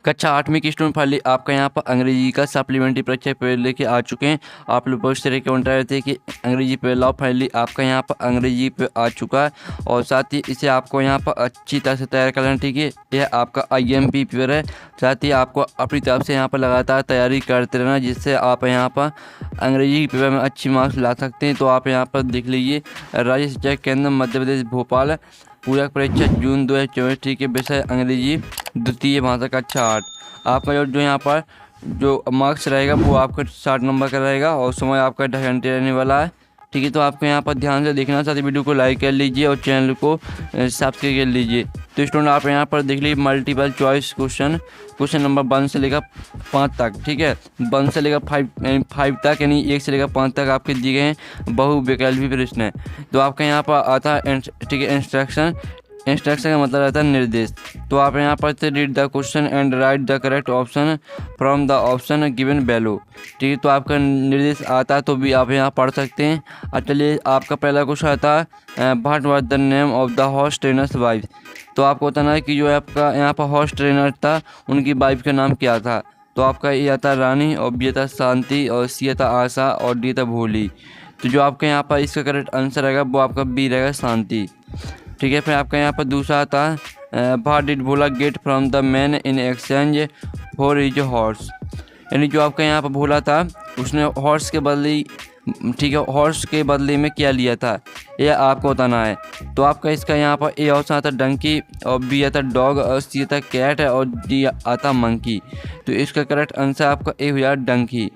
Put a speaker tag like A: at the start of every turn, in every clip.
A: कक्षा 8वीं की स्टूडेंट फाइनली आपका यहाँ पर अंग्रेजी का सप्लीमेंट्री परीक्षा पेपर लेके आ चुके हैं। आप लोग बहुत तरह के कमेंट रहे थे कि अंग्रेजी पे लाओ, फाइनली आपका यहाँ पर अंग्रेजी पे आ चुका है और साथ ही इसे आपको यहाँ पर अच्छी तरह से तैयार करना। ठीक है, यह आपका IMP पेपर है। साथ ही आपको अपनी तरफ से यहाँ पर लगातार तैयारी करते रहना, जिससे आप यहाँ पर अंग्रेजी पेपर में अच्छी मार्क्स ला सकते हैं। तो आप यहाँ पर देख लीजिए, राज्य शिक्षा केंद्र मध्य प्रदेश भोपाल, पूरक परीक्षा जून 2024। ठीक है, विषय अंग्रेजी द्वितीय भाषा कक्षा 8। आपका जो यहाँ पर जो मार्क्स रहेगा वो आपका 60 नंबर का रहेगा और समय आपका 2 घंटे रहने वाला है। ठीक है, तो आपको यहाँ पर ध्यान से देखना, साथ ही वीडियो को लाइक कर लीजिए और चैनल को सब्सक्राइब कर लीजिए। तो स्टूडेंट आप यहाँ पर देख लीजिए, मल्टीपल चॉइस क्वेश्चन नंबर 1 से लेकर 5 तक। ठीक है, 1 से लेकर 5 तक, यानी 1 से लेकर 5 तक आपके दिए गए हैं बहुविकल्पी प्रश्न है। तो आपका यहाँ पर आता है ठीक है इंस्ट्रक्शन का मतलब रहता है निर्देश। तो आप यहाँ पर से read the question and write the correct option from the option given below. ठीक है, तो आपका निर्देश आता है तो भी आप यहाँ पढ़ सकते हैं। अब चलिए, आपका पहला क्वेश्चन आता है what was the name of the horse trainers wife. तो आपको बताना है कि जो आपका यहाँ पर हॉर्स ट्रेनर था उनकी वाइफ का नाम क्या था। तो आपका ये था रानी, और बी था शांति, और सी था आशा, और डी था भोली। तो जो आपका यहाँ पर इसका करेक्ट आंसर रहेगा वो आपका बी रहेगा, शांति। ठीक है, फिर आपका यहाँ पर दूसरा आता है what did Bhola gate from the man in exchange for his horse. यानी जो आपका यहाँ पर भोला था उसने हॉर्स के बदले, ठीक है, हॉर्स के बदले में क्या लिया था, यह आपको बताना है। तो आपका इसका यहाँ पर ए ऑप्शन आता डंकी, और बी आता डॉग, और सी आता कैट, और डी आता मंकी। तो इसका करेक्ट आंसर आपका ए हो जाएगा डंकी।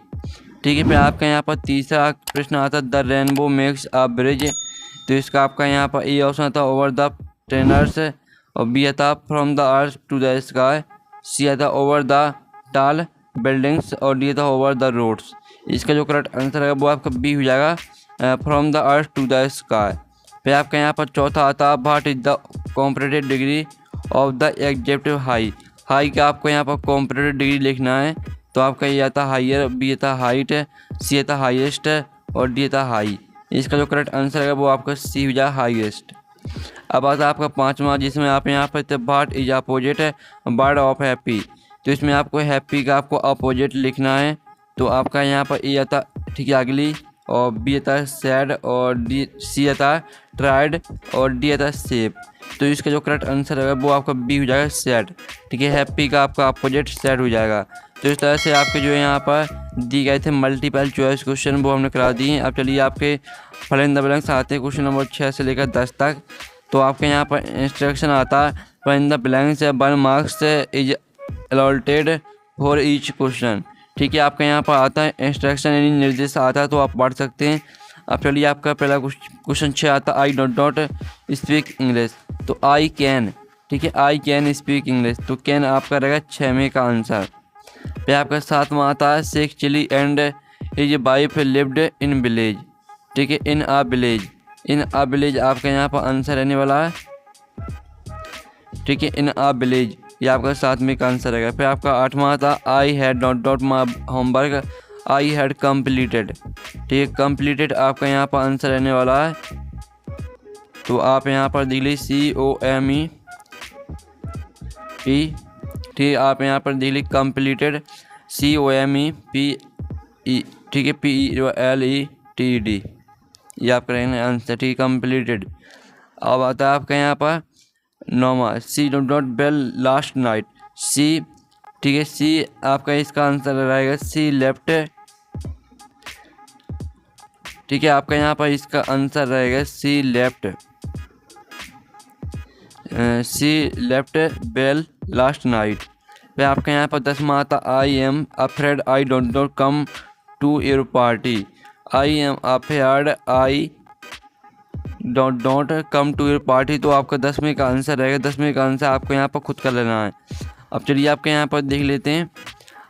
A: ठीक है, फिर आपका यहाँ पर तीसरा प्रश्न आता the rainbow makes a bridge. तो इसका आपका यहाँ पर ए ऑप्शन था ओवर द ट्रेनर्स, और बी आता from the earth to the sky, C आता ओवर द टॉल बिल्डिंग्स, और डी था ओवर द रोड्स। इसका जो करेक्ट आंसर है वो आपका बी हो जाएगा from the earth to the sky. फिर आपका यहाँ पर चौथा आता what is the comparative degree of the adjective high. High का आपको यहाँ पर कॉम्परेटिव डिग्री लिखना है। तो आपका ये आता हाइयर, बी आता हाइट, सी आता हाईएस्ट, और डी आता हाई। इसका जो करेक्ट आंसर है वो आपका सी हो जाए हाईएस्ट। अब आता है आपका पांचवा, जिसमें आप यहाँ पर what is opposite word of happy. तो इसमें आपको हैप्पी का आपको अपोजिट लिखना है। तो आपका यहाँ पर ए आता ठीक है अगली, और बी आता सैड, और डी सी आता ट्राइड, और डी आता सेफ। तो इसका जो करेक्ट आंसर है वो आपका बी हो जाएगा सैड। ठीक है, हैप्पी का आपका अपोजिट सैड हो जाएगा। तो इस तरह से आपके जो यहाँ पर दी गए थे मल्टीपल चॉइस क्वेश्चन वो हमने करा दिए हैं। अब चलिए आपके फिल इन द ब्लैंक्स आते हैं क्वेश्चन नंबर 6 से लेकर 10 तक। तो आपके यहाँ पर इंस्ट्रक्शन आता है fill in the blanks 1 marks is allotted for each question. ठीक है, आपका यहाँ पर आता है इंस्ट्रक्शन यानी निर्देश आता है, तो आप पढ़ सकते हैं। अब चलिए आपका पहला क्वेश्चन 6 आता है आई डोंट नॉट स्पीक इंग्लिश। तो आई कैन, ठीक है, आई कैन स्पीक इंग्लिश। तो कैन आपका रहेगा 6वें का आंसर। फिर आपका 7वां आता है Sheikh Chilli and his wife lived in village. ठीक है, इन a village, in a village आपका यहाँ पर आंसर रहने वाला है। ठीक है, इन अ विलेज ये आपका 7वें का आंसर रहेगा। फिर आपका 8वां आता I had not dot my homework I had completed. ठीक है, कम्प्लीटेड आपका यहाँ पर आंसर रहने वाला है। तो आप यहाँ पर देख लीजिए COME। ठीक है, आप यहाँ पर देख लीजिए कम्प्लीटेड COMEPE। ठीक है, PELETED ये आपका रहना आंसर। ठीक है, कम्प्लीटेड। अब आता है आपका यहाँ पर 9वां see don't not bell last night. C, ठीक है, सी आपका इसका आंसर रहेगा सी लेफ्ट। ठीक है, आपका यहाँ पर इसका आंसर रहेगा C left, C left bell last night. फिर आपका यहाँ पर 10वां आता I am afraid I don't not come to your party. I am afraid I don't come to your party. तो आपका 10वें का आंसर रहेगा। 10वें का आंसर आपको यहाँ पर खुद कर लेना है। अब चलिए आपके यहाँ पर देख लेते हैं।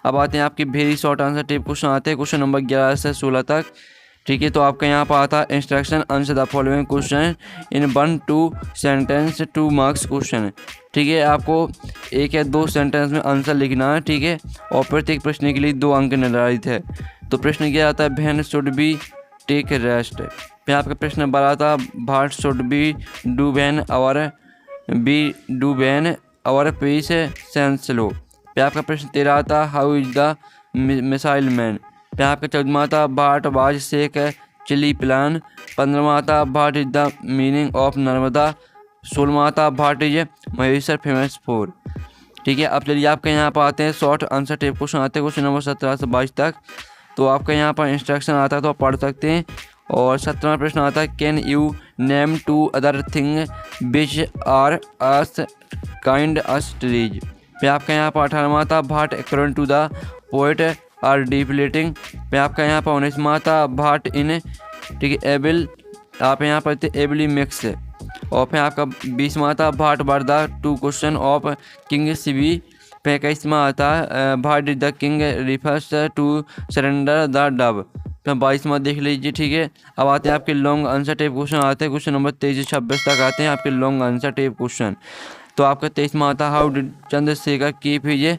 A: अब आते हैं आपके very short answer type question आते हैं क्वेश्चन नंबर 11 से 16 तक। ठीक है, तो आपका यहाँ पर आता है instruction answer the following question in 1-2 sentence 2 marks question. ठीक है, आपको 1 या 2 सेंटेंस में आंसर लिखना है। ठीक है, और प्रत्येक प्रश्न के लिए 2 अंक निर्धारित है। तो प्रश्न क्या आता है when should be take rest. फिर आपका प्रश्न नंबर आता है what should be do when our be do when our pace sense low. पे आपका प्रश्न 13 आता how is the missile man. पे आपका 14वां आता what was Sheikh Chilli plan. 15वां आता what is the meaning of Narmada. 16वां आता what is Maheshwar famous for. ठीक है, अब चलिए आपके यहाँ पर आते हैं शॉर्ट आंसर टाइप क्वेश्चन आते हैं क्वेश्चन नंबर 17 से 22 तक। तो आपका यहाँ पर इंस्ट्रक्शन आता है तो आप पढ़ सकते हैं। और 17वां प्रश्न आता है can you name 2 other thing which are as kind as trees. पे आपका यहाँ पर 18वां आता what according to the poet are depleting. पे आपका यहाँ पर 19वां आता भाट इन, ठीक है, एबिल। आप यहाँ पर एबिली मिक्स। और फिर आपका 20वां आता what were the 2 question of king Sibi. पे 21वां आता what did the king refers to surrender the dove. तो 22वां देख लीजिए। ठीक है, अब आते हैं आपके लॉन्ग आंसर टाइप क्वेश्चन आते हैं क्वेश्चन नंबर 23 से 26 तक आते हैं आपके लॉन्ग आंसर टाइप क्वेश्चन। तो आपका 23वां आता how did Chandrashekhar keep his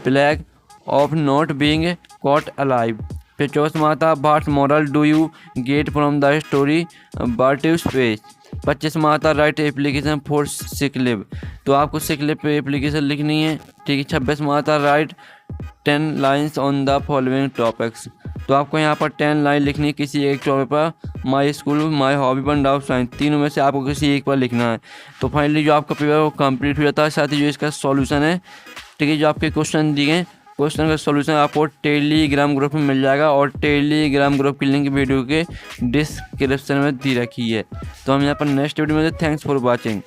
A: pledge of not being caught alive. फिर 24वां आता what moral do you get from the story but you space. 25वां आता write application for sick leave. तो आपको सिक लिव पे एप्लीकेशन लिखनी है। ठीक है, 26वां आता right 10 lines on the following topics. तो आपको यहाँ पर 10 लाइन लिखनी है किसी एक टॉपिक पर। My school, my hobby, one doubt science, तीनों में से आपको किसी एक पर लिखना है। तो फाइनली जो आपका पेपर वो कंप्लीट हो जाता है। साथ ही जो इसका सॉल्यूशन है, ठीक है, जो आपके क्वेश्चन दिए हैं क्वेश्चन का सॉल्यूशन आपको टेलीग्राम ग्रुप में मिल जाएगा। और टेलीग्राम ग्रुप की लिंक वीडियो के डिस्क्रिप्शन में दी रखी है। तो हम यहाँ पर नेक्स्ट वीडियो में थैंक्स फॉर वॉचिंग।